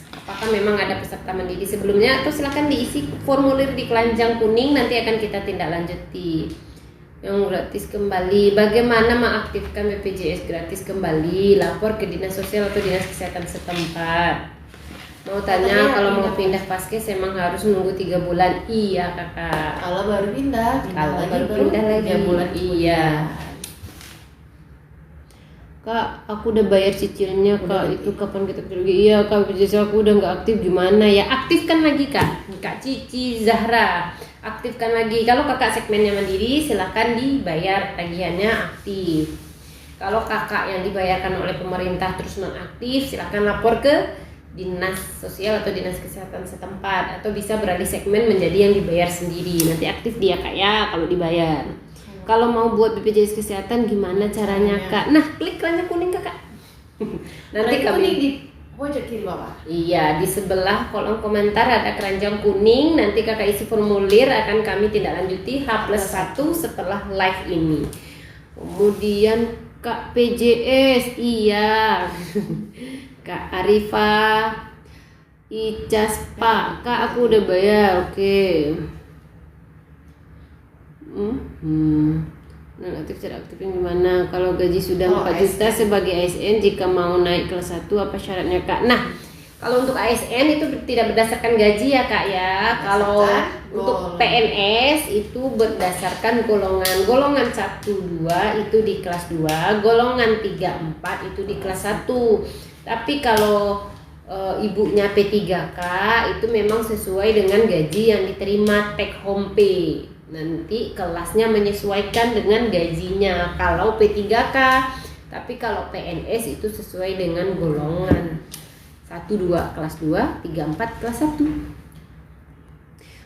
Apakah memang ada peserta mandiri sebelumnya, atau silakan diisi formulir di keranjang kuning, nanti akan kita tindak lanjuti. Yang gratis kembali, bagaimana mengaktifkan BPJS gratis kembali? Lapor ke dinas sosial atau dinas kesehatan setempat. Mau tanya kalau mau pindah paskes emang harus nunggu 3 bulan? Iya kakak. Kalau baru pindah lagi 3 bulan. Iya. Kak, aku udah bayar cicilnya kak, itu kapan kita kerja? Iya kak, BPJS aku udah nggak aktif, gimana ya? Aktifkan lagi kak, Kak Cici Zahra, aktifkan lagi. Kalau kakak segmennya mandiri, silakan dibayar tagihannya aktif. Kalau kakak yang dibayarkan oleh pemerintah terus non aktif, silakan lapor ke dinas sosial atau dinas kesehatan setempat, atau bisa beralih segmen menjadi yang dibayar sendiri. Nanti aktif dia kak ya kalau dibayar. Kalau mau buat BPJS kesehatan gimana caranya kak? Nah, klik keranjang kuning kakak. Nanti kami di pojok kiri bawah. Iya, di sebelah kolom komentar ada keranjang kuning. Nanti kakak isi formulir, akan kami tindak lanjuti H+1 setelah live ini. Kemudian kak PJS, iya. Kak Arifa Icas Pak, kak aku udah bayar, oke. Non-aktif tidak aktifnya gimana? Kalau gaji sudah 4 juta ASN. sebagai ASN, jika mau naik kelas 1 apa syaratnya Kak? Nah, kalau untuk ASN itu tidak berdasarkan gaji ya Kak ya. Kalau untuk PNS itu berdasarkan golongan. Golongan 1, 2 itu di kelas 2, golongan 3, 4 itu di kelas 1. Tapi kalau ibunya P3K itu memang sesuai dengan gaji yang diterima take home pay. Nanti kelasnya menyesuaikan dengan gajinya kalau P3K. Tapi kalau PNS itu sesuai dengan golongan 1, 2 kelas 2, 3, 4 kelas 1.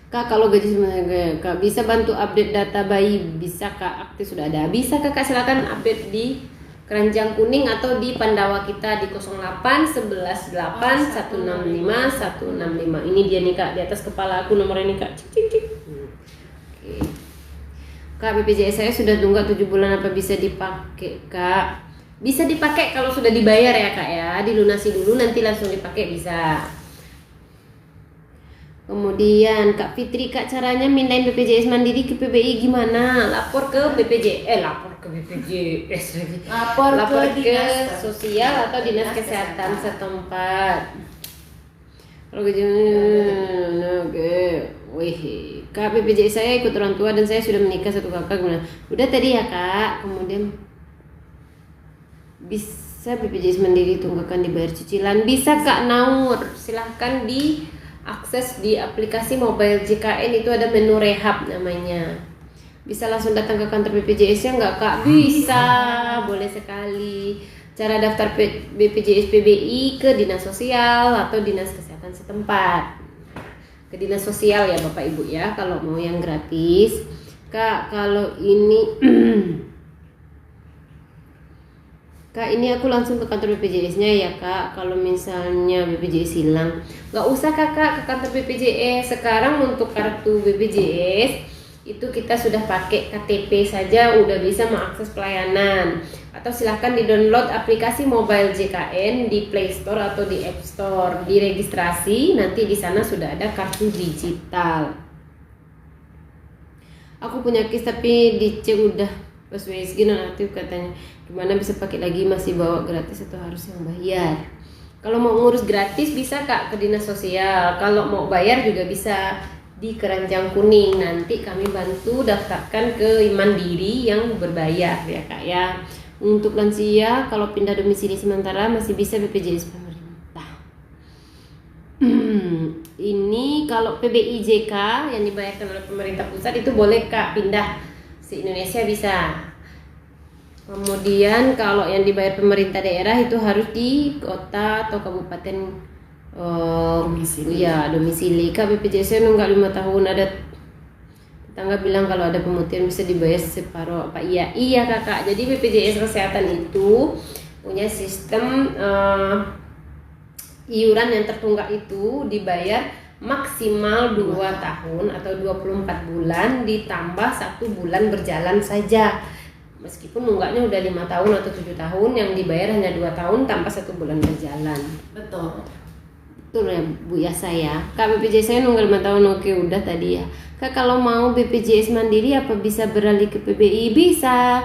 Kak, kalau gaji sebenarnya Kak bisa bantu update data bayi, bisa Kak? Aktif sudah ada. Bisa Kakak, silakan update di Keranjang Kuning atau di Pandawa kita di 08 11 8 165 165. Ini dia nih Kak, di atas kepala aku nomor ini Kak. Cik, cik, cik. Oke. Kak, BPJS saya sudah tunggak 7 bulan, apa bisa dipakai Kak? Bisa dipakai kalau sudah dibayar ya Kak ya, dilunasi dulu nanti langsung dipakai bisa. Kemudian Kak Fitri, Kak caranya mindahin BPJS Mandiri ke PBI gimana? Lapor ke BPJS lagi. Lapor ke dinas sosial atau dinas kesehatan setempat. Kalau gaji oke. Wih, Kak BPJS saya ikut orang tua dan saya sudah menikah 1 kakak gimana? Udah tadi ya Kak. Kemudian bisa BPJS Mandiri tunggakan dibayar cicilan? Bisa Kak Naur, silahkan diakses di aplikasi mobile JKN, itu ada menu rehab namanya. Bisa langsung datang ke kantor BPJS-nya nggak Kak? Bisa, boleh sekali. Cara daftar BPJS PBI ke dinas sosial atau dinas kesehatan setempat. Ke dinas sosial ya Bapak Ibu ya kalau mau yang gratis. Kak, kalau ini Kak, ini aku langsung ke kantor BPJS-nya ya Kak. Kalau misalnya BPJS hilang, nggak usah Kakak ke kantor BPJS. Sekarang untuk kartu BPJS itu kita sudah pakai KTP saja udah bisa mengakses pelayanan. Atau silahkan di-download aplikasi mobile JKN di Play Store atau di App Store. Diregistrasi, nanti di sana sudah ada kartu digital. Aku punya KIS tapi dicek udah pas WSG nonaktif katanya. Gimana bisa pakai lagi, masih bawa gratis atau harus yang bayar? Kalau mau ngurus gratis bisa Kak ke dinas sosial. Kalau mau bayar juga bisa di Keranjang Kuning. Nanti kami bantu daftarkan ke Mandiri yang berbayar ya Kak ya. Untuk lansia kalau pindah domisili sementara masih bisa BPJS pemerintah. Ini kalau PBIJK yang dibayarkan oleh pemerintah pusat itu boleh Kak pindah se-Indonesia bisa. Kemudian kalau yang dibayar pemerintah daerah itu harus di kota atau kabupaten domisili. Kak BPJS saya nunggak 5 tahun, ada tetangga bilang kalau ada pemutihan bisa dibayar separuh apa? Iya Kakak. Jadi BPJS kesehatan itu punya sistem iuran yang tertunggak itu dibayar maksimal 2 tahun atau 24 bulan ditambah 1 bulan berjalan saja. Meskipun nunggaknya udah 5 tahun atau 7 tahun, yang dibayar hanya 2 tahun tanpa 1 bulan berjalan. Betul. Betul ya Bu ya saya. Kak BPJS saya nunggak 5 tahun, oke udah tadi ya. Kak kalau mau BPJS Mandiri apa bisa beralih ke PBI? Bisa.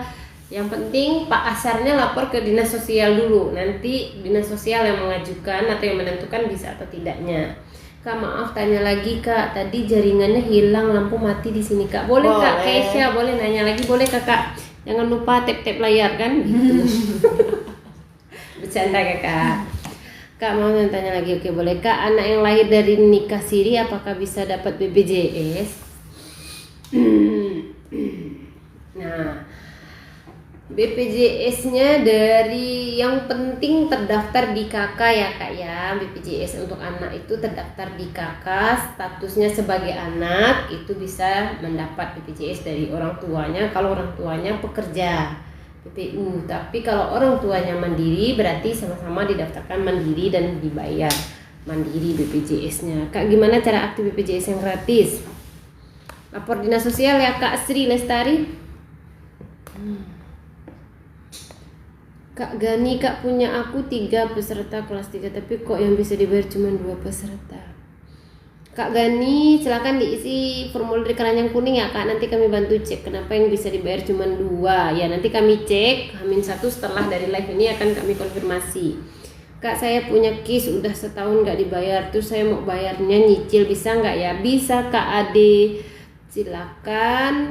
Yang penting Pak Asarnya lapor ke dinas sosial dulu. Nanti dinas sosial yang mengajukan atau yang menentukan bisa atau tidaknya. Kak maaf tanya lagi Kak, tadi jaringannya hilang, lampu mati di sini Kak. Boleh Kak, Keisha boleh nanya lagi, boleh Kakak. Jangan lupa tap-tap layar kan gitu. Bercanda Kakak. Kak mau tanya lagi, oke boleh Kak. Anak yang lahir dari nikah siri apakah bisa dapat BPJS? Nah, BPJS-nya dari yang penting terdaftar di KK ya Kak ya. BPJS untuk anak itu terdaftar di KK, statusnya sebagai anak itu bisa mendapat BPJS dari orang tuanya kalau orang tuanya pekerja PPU. Tapi kalau orang tuanya mandiri berarti sama-sama didaftarkan mandiri dan dibayar mandiri BPJS-nya. Kak gimana cara aktif BPJS yang gratis? Lapor dinas sosial ya Kak Sri Lestari. Kak Gani, Kak punya aku 3 peserta kelas 3 tapi kok yang bisa dibayar cuma 2 peserta. Kak Gani, silakan diisi formulir keranjang kuning ya Kak. Nanti kami bantu cek kenapa yang bisa dibayar cuma 2. Ya nanti kami cek H-1 setelah dari live ini akan kami konfirmasi. Kak, saya punya KIS udah setahun nggak dibayar, terus saya mau bayarnya nyicil, bisa nggak ya? Bisa Kak Ade. Silakan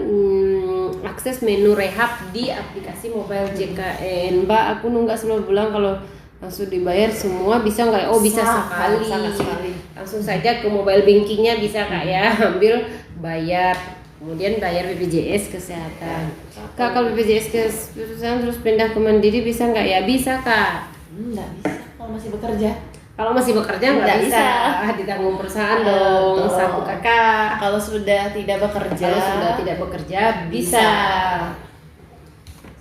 akses menu rehab di aplikasi mobile JKN. Mbak, aku nunggak 10 bulan, kalau langsung dibayar semua bisa nggak? Oh bisa sekali. sangat sekali. Langsung saja ke mobile bankingnya bisa Kak ya, ambil bayar, kemudian bayar BPJS kesehatan. Kak, kalau BPJS kesehatan terus pindah ke mandiri bisa nggak ya? Bisa Kak. Nggak bisa kalau masih bekerja. Kalau masih bekerja nggak bisa. Ditanggung perusahaan dong. Betul. Satu Kakak. Kalau sudah tidak bekerja. Kalau sudah tidak bekerja bisa.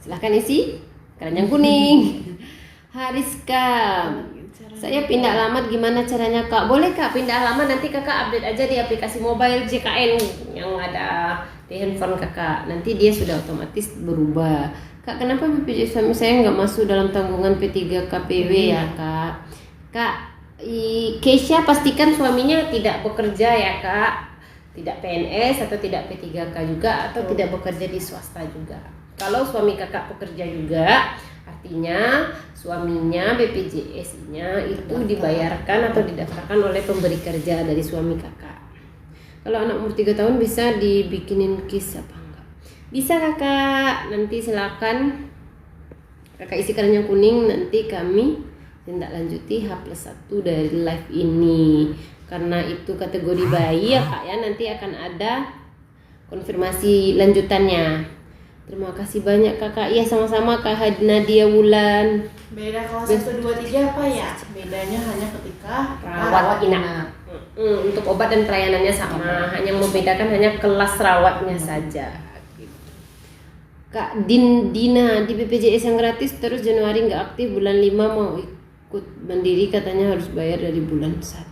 Silahkan isi keranjang kuning. Hariska, saya pindah alamat gimana caranya Kak? Boleh Kak pindah alamat, nanti Kakak update aja di aplikasi mobile JKN yang ada di handphone Kakak. Nanti dia sudah otomatis berubah. Kak, kenapa BPJS suami saya nggak masuk dalam tanggungan P3 KPW ya Kak? Kak, Keisha pastikan suaminya tidak bekerja ya Kak, tidak PNS atau tidak P3K juga, atau tidak bekerja di swasta juga. Kalau suami Kakak bekerja juga, artinya suaminya BPJS-nya itu dibayarkan atau didaftarkan oleh pemberi kerja dari suami Kakak. Kalau anak umur 3 tahun bisa dibikinin KIS apa enggak? Bisa Kakak, nanti silakan Kakak isi keranjang kuning, nanti kami tindak lanjuti H+1 dari live ini. Karena itu kategori bayi ya Kak ya, nanti akan ada konfirmasi lanjutannya. Terima kasih banyak Kakak. Iya sama-sama Kak Nadia Wulan. Beda kelas 1, 2, 3 apa ya? Bedanya hanya ketika Rawat inap. Untuk obat dan pelayanannya sama, hanya membedakan hanya kelas rawatnya saja. Kak Dina di BPJS yang gratis terus Januari nggak aktif, bulan 5 mau ikut mandiri katanya harus bayar dari bulan 1.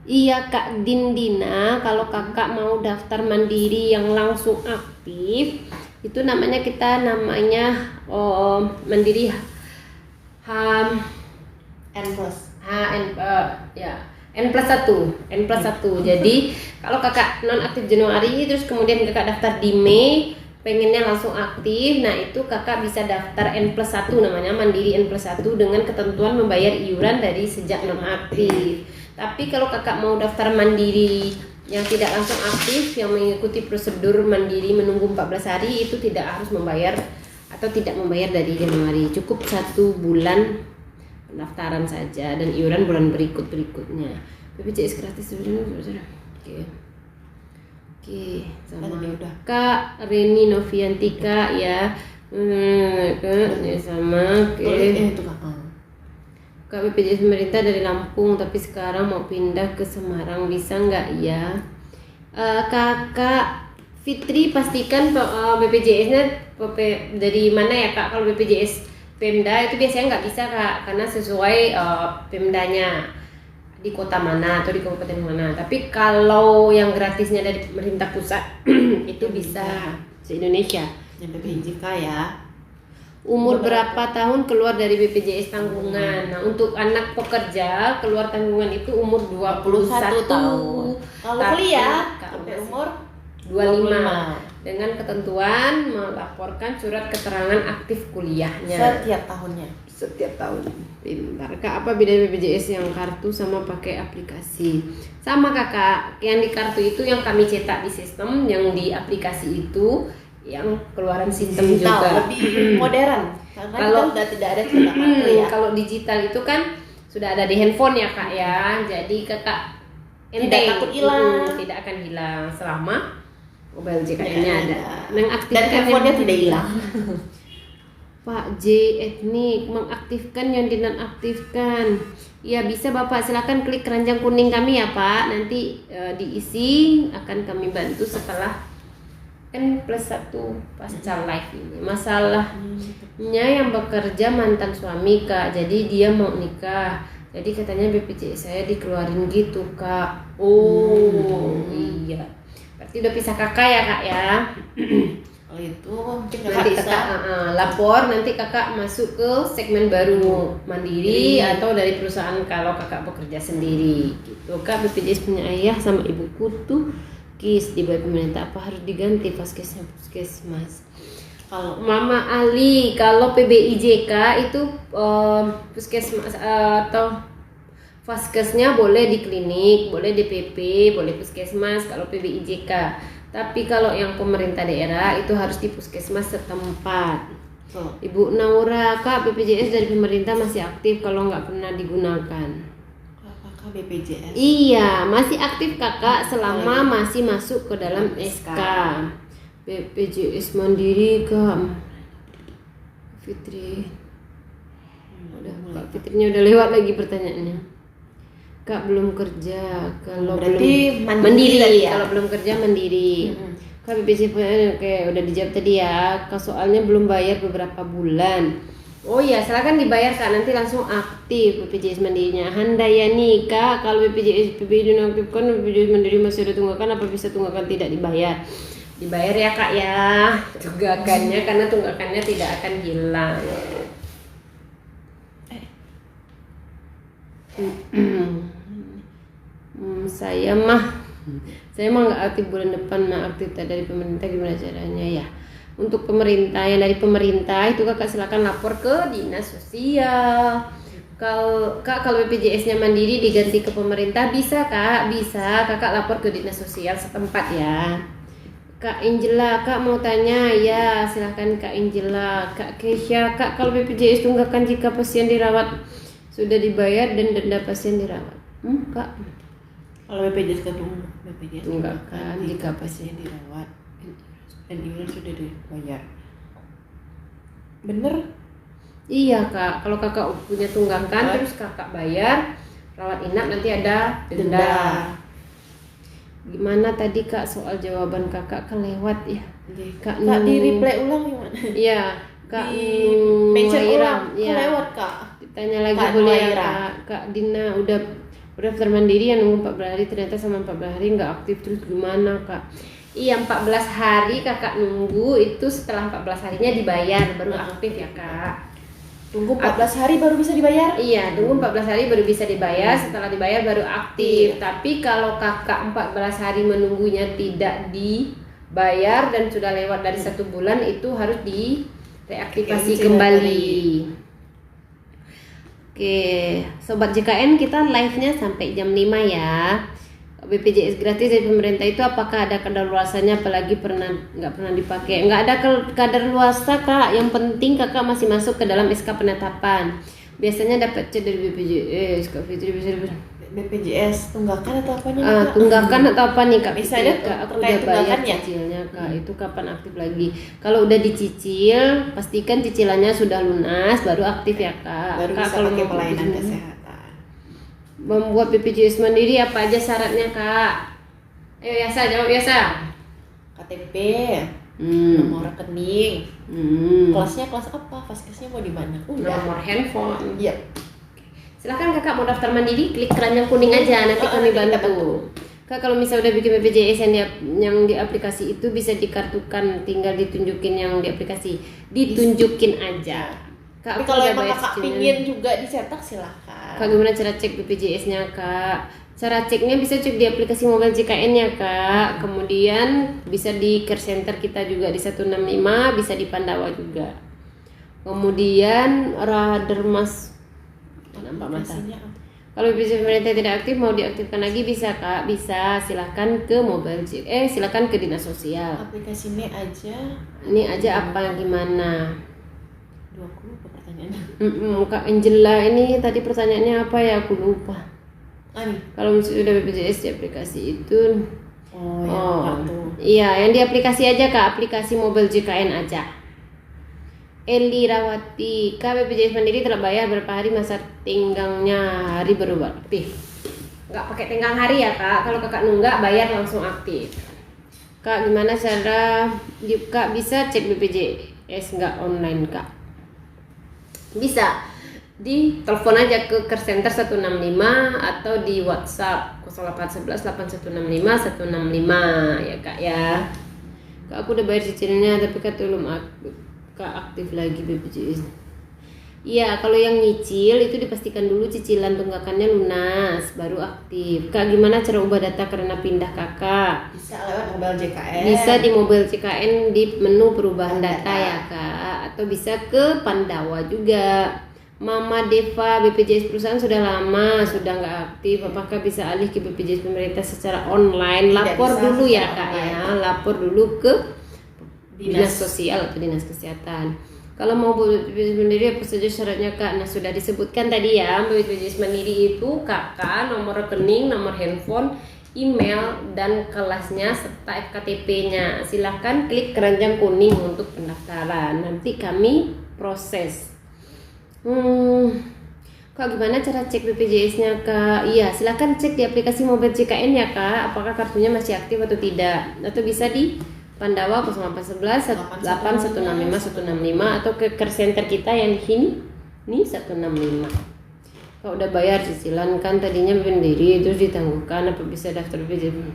Iya Kak Dina, kalau Kakak mau daftar mandiri yang langsung aktif, itu namanya mandiri N+1. Jadi kalau Kakak non aktif Januari terus kemudian Kakak daftar di Mei, pengennya langsung aktif, nah itu Kakak bisa daftar N+1, namanya mandiri N+1 dengan ketentuan membayar iuran dari sejak non aktif. Tapi kalau Kakak mau daftar mandiri yang tidak langsung aktif, yang mengikuti prosedur mandiri menunggu 14 hari, itu tidak harus membayar atau tidak membayar dari Januari, cukup 1 bulan pendaftaran saja dan iuran bulan berikutnya. BPJS gratis sebenarnya. Oke, sama Kak Reni Noviantika ya. Kak, ya sama. Oke. Kak, BPJS pemerintah dari Lampung tapi sekarang mau pindah ke Semarang, bisa nggak ya? Kakak Fitri pastikan BPJS-nya dari mana ya Kak? Kalau BPJS Pemda itu biasanya nggak bisa Kak, karena sesuai Pemdanya di kota mana atau di kabupaten mana. Tapi kalau yang gratisnya dari pemerintah pusat itu bisa se-Indonesia. Yang BPJK ya. Umur berapa tahun keluar dari BPJS tanggungan? Nah, untuk anak pekerja keluar tanggungan itu umur 21 tahun. Kalau kuliah sampai umur 25 dengan ketentuan melaporkan surat keterangan aktif kuliahnya setiap tahun. Pintar Kak, apa beda BPJS yang kartu sama pakai aplikasi? Sama Kakak, yang di kartu itu yang kami cetak di sistem, yang di aplikasi itu yang keluaran sistem digital, juga lebih modern karena kalau sudah tidak ada cetak kartu ya. Kalau digital itu kan sudah ada di handphone ya Kak ya, jadi Kakak tidak takut hilang, tidak akan hilang selama mobile JKN-nya ada. Dan handphonenya tidak hilang. Pak J etnik mengaktifkan yang dinonaktifkan. Ya bisa Bapak, silakan klik keranjang kuning kami ya Pak, nanti diisi akan kami bantu setelah N+1 pasca live ini. Masalahnya yang bekerja mantan suami Kak, jadi dia mau nikah, jadi katanya BPJS saya dikeluarin gitu Kak. Oh iya, berarti udah pisah kakak ya Kak ya. Kalau itu mungkin Nanti bisa. kakak lapor, nanti kakak masuk ke segmen baru mandiri atau dari perusahaan kalau kakak bekerja sendiri gitu. Kak, BPJS punya ayah sama ibuku tuh KIS di bawah pemerintah, apa harus diganti vaskesnya puskesmas? Kalau Mama Ali, kalau PBIJK itu puskesmas atau vaskesnya boleh di klinik, boleh DPP, boleh puskesmas kalau PBIJK. Tapi kalau yang pemerintah daerah itu harus di puskesmas setempat. Ibu Naura, Kak, BPJS dari pemerintah masih aktif kalau nggak pernah digunakan. apakah BPJS? Iya, masih aktif kakak selama masih masuk ke dalam SK. BPJS Mandiri, Kak. Fitri. Udah, Kak Fitrinya udah lewat lagi pertanyaannya. Kak belum kerja, kalau Berarti belum mandiri tadi ya? Kalau belum kerja mandiri. Kak BPJS oke udah dijawab tadi ya. Kak soalnya belum bayar beberapa bulan. Oh ya, silakan dibayar Kak, nanti langsung aktif BPJS mandirinya. Handayani, Kak, kalau BPJS PBI dinonaktifkan, BPJS mandiri masih ada tunggakan, apa bisa tunggakan tidak dibayar? Dibayar ya Kak ya, tunggakannya karena tunggakannya tidak akan hilang. Saya mah nggak aktif bulan depan, mah aktif dari pemerintah, gimana caranya ya? Untuk pemerintah, yang dari pemerintah itu kakak silakan lapor ke dinas sosial. Kalau BPJS-nya mandiri diganti ke pemerintah bisa Kak, bisa kakak lapor ke dinas sosial setempat ya. Kak Angela, Kak mau tanya ya, silahkan Kak Angela. Kak Keisha, Kak kalau BPJS tunggakan jika pasien dirawat sudah dibayar dan denda pasien dirawat. Kak. Kalau BPJS ketemu BPJS Tunggakan jika pasien dirawat dan iuran sudah dibayar. Bener? Iya Kak, kalau kakak punya tunggakan terus kakak bayar rawat inap nanti ada denda. Gimana tadi Kak soal jawaban kakak kelewat ya? Kak di replay ulang gimana? Iya, Kak di mention ulang, ya. kelewat Kak. Ditanya lagi Kak boleh ya Nuaira. Kak Dina udah daftar mandiri yang nunggu 14 hari ternyata sama 14 hari nggak aktif, terus gimana Kak? Iya 14 hari kakak nunggu, itu setelah 14 harinya dibayar baru aktif ya Kak. Tunggu 14 hari baru bisa dibayar? Iya, tunggu 14 hari baru bisa dibayar, setelah dibayar baru aktif. Tapi kalau kakak 14 hari menunggunya tidak dibayar dan sudah lewat dari 1 bulan, itu harus direaktivasi kembali. Oke, Sobat JKN, kita live-nya sampai jam 5 ya. BPJS gratis dari pemerintah itu apakah ada kadaluarsanya, apalagi nggak pernah dipakai? Nggak ada kadaluarsa Kak, yang penting kakak masih masuk ke dalam SK penetapan. Biasanya dapat C dari BPJS. Kak Fitri bisa BPJS tunggakan atau apa nih? Tunggakan atau apa nih Kak? Misalnya Kak, aku terkait udah bayar tunggakan ya? cicilnya Kak, itu kapan aktif lagi? Kalau udah dicicil, pastikan cicilannya sudah lunas, baru aktif ya Kak. Baru Kak, bisa kalau pakai mau pelayanan BPJS kesehatan. membuat BPJS mandiri apa aja syaratnya Kak? Ayo Yasa, jawab Yasa. KTP, nomor rekening, kelasnya kelas apa, vaskesnya mau di mana? Nomor handphone. Iya. Silahkan kakak mau daftar mandiri, klik keranjang kuning aja, nanti kami bantu. Kak kalau misalnya udah bikin BPJS yang di aplikasi itu bisa dikartukan, tinggal ditunjukin yang di aplikasi, ditunjukin aja. Kak, Tapi kalau udah emang bayar kakak cicilannya. pingin juga dicetak silahkan. Kak gimana cara cek BPJS-nya Kak? Cara ceknya bisa cek di aplikasi mobile JKN-nya Kak. Kemudian bisa di care center kita juga di 165, bisa di Pandawa juga. Kemudian Radermas nampak mata. Kalau BPJS pemerintah tidak aktif mau diaktifkan lagi bisa Kak, bisa silahkan ke mobile silahkan ke dinas sosial. Aplikasi ini aja. Ini aja apa gimana? Aku lupa pertanyaannya. Kak Angela ini tadi pertanyaannya apa ya, aku lupa. Nih. Kalau sudah BPJS di aplikasi itu kartu. Iya, yang di aplikasi aja Kak, aplikasi mobile JKN aja. Eli Rawati, Kak BPJS Mandiri telah bayar berapa hari masa tenggangnya, hari baru aktif? Nggak pakai tenggang hari ya Kak, kalau kakak nunggak bayar langsung aktif. Kak gimana cara Kak bisa cek BPJS nggak online Kak? Bisa, di telepon aja ke care center 165 atau di WhatsApp 0811 8165 165 ya Kak ya. Kak aku udah bayar cicilannya tapi kak belum kak aktif lagi BPJS. Iya, kalau yang nyicil itu dipastikan dulu cicilan tunggakannya lunas baru aktif. Kak gimana cara ubah data karena pindah kakak? Bisa lewat mobile JKN. Bisa di mobil CKN di menu perubahan data ya kak, atau bisa ke Pandawa juga. Mama Deva, BPJS perusahaan sudah lama sudah nggak aktif, apakah bisa alih ke BPJS pemerintah secara online? Tidak Lapor bisa dulu ya secara kak online. ya, lapor dulu ke dinas Dinas. sosial atau dinas kesehatan. Kalau mau BPJS Mandiri apa saja syaratnya kak? Nah sudah disebutkan tadi ya, BPJS Mandiri itu kakak, nomor rekening, nomor handphone, email, dan kelasnya serta FKTP-nya. Silahkan klik keranjang kuning untuk pendaftaran. Nanti kami proses. Kak gimana cara cek BPJS-nya kak? Iya silahkan cek di aplikasi mobile JKN ya kak, apakah kartunya masih aktif atau tidak, atau bisa di Pandawa 0811 8165 165 atau ke care center kita yang di sini nih 165. Kalau udah bayar cicilan kan tadinya sendiri terus ditangguhkan, apa bisa daftar BPJS?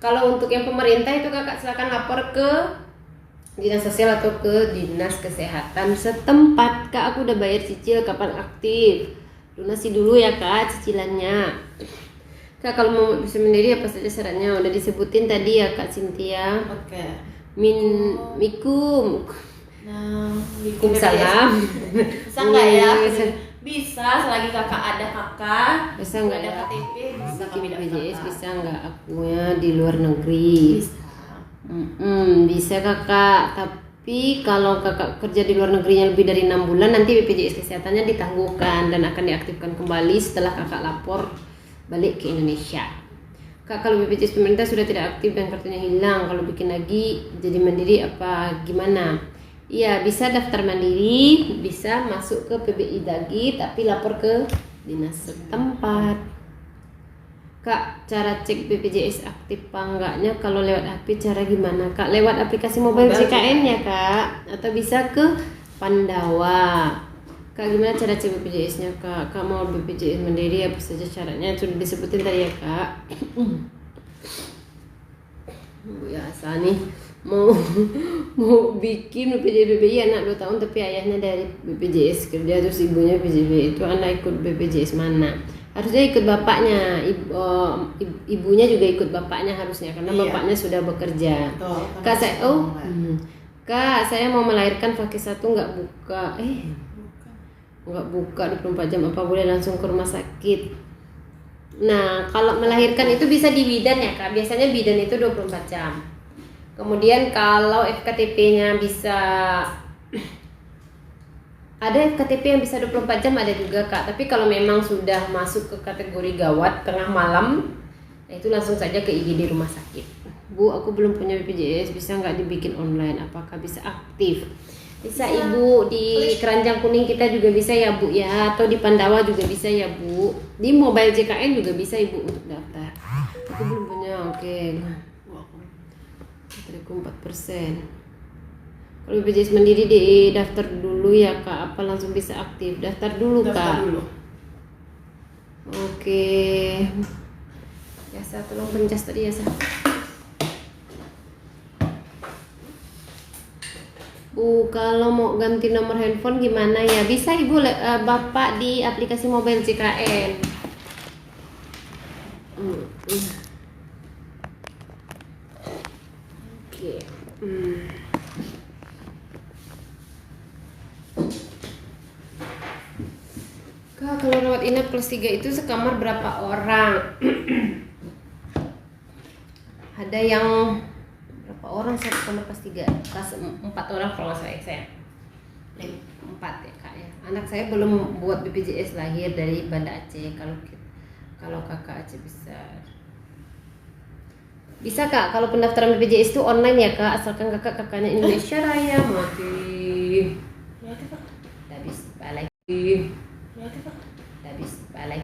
Kalau untuk yang pemerintah itu kakak silakan lapor ke dinas sosial atau ke dinas kesehatan setempat. Kak aku udah bayar cicil, kapan aktif? Lunasi dulu ya kak cicilannya. Kak kalau mau bisa mandiri apa saja syaratnya udah disebutin tadi ya kak Cynthia. Oke. Mikum. Nah, Mikum salam. Bisa nggak ya? Bisa. Bisa selagi kakak ada kakak. Bisa nggak ada ya? KTP bisa kami BPJS daftarkan. bisa nggak akunya di luar negeri? Bisa. Bisa kakak, tapi kalau kakak kerja di luar negerinya lebih dari 6 bulan nanti BPJS kesehatannya ditangguhkan dan akan diaktifkan kembali setelah kakak lapor balik ke Indonesia. Kak kalau BPJS pemerintah sudah tidak aktif dan kartunya hilang, kalau bikin lagi jadi mandiri apa gimana? Iya bisa daftar mandiri, bisa masuk ke PBI lagi tapi lapor ke dinas setempat. Kak, cara cek BPJS aktif apa enggaknya kalau lewat HP cara gimana? Kak, lewat aplikasi mobile JKN ya kak? Atau bisa ke Pandawa. Kak, gimana cara cek BPJS-nya kak? Kak mau BPJS mandiri apa saja syaratnya? Sudah disebutin tadi ya kak? Biasa nih mau bikin BPJS BPI anak 2 tahun tapi ayahnya dari BPJS kerja terus ibunya BPJS itu anak ikut BPJS mana? Harusnya ikut bapaknya, ibunya juga ikut bapaknya harusnya karena Iya. bapaknya sudah bekerja. Betul. Kak saya Kak saya mau melahirkan fakir 1 nggak buka nggak buka 24 jam, apa boleh langsung ke rumah sakit? Nah kalau melahirkan itu bisa di bidan ya kak, biasanya bidan itu 24 jam. Kemudian kalau FKTP-nya bisa ada FKTP yang bisa 24 jam ada juga kak, tapi kalau memang sudah masuk ke kategori gawat tengah malam, nah itu langsung saja ke IGD rumah sakit. Bu, aku belum punya BPJS, bisa nggak dibikin online? Apakah bisa aktif? Bisa ibu, di keranjang kuning kita juga bisa ya bu ya, atau di Pandawa juga bisa ya bu, di mobile JKN juga bisa ibu untuk daftar. Aku belum punya, oke. Bateraiku 4%. Kalau BPJS mandiri daftar dulu ya kak, apa langsung bisa aktif? Daftar dulu Daftar kak. dulu. Oke. Ya saya tolong pencas tadi ya saya. Bu, kalau mau ganti nomor handphone gimana ya? Bisa ibu bapak di aplikasi mobile JKN. Oke. Kak, kalau rawat inap kelas 3 itu sekamar berapa orang? Ada yang berapa orang satu kamar kelas 3? Kelas 4 orang kalau saya. 4 ya kak ya. Anak saya belum buat BPJS lahir dari Banda Aceh. Kalau kakak Aceh bisa kak, kalau pendaftaran BPJS itu online ya kak, asalkan kakaknya Indonesia Raya. Mati. Ya, itu Pak. Habis balik. Ya, itu Pak. Habis balik.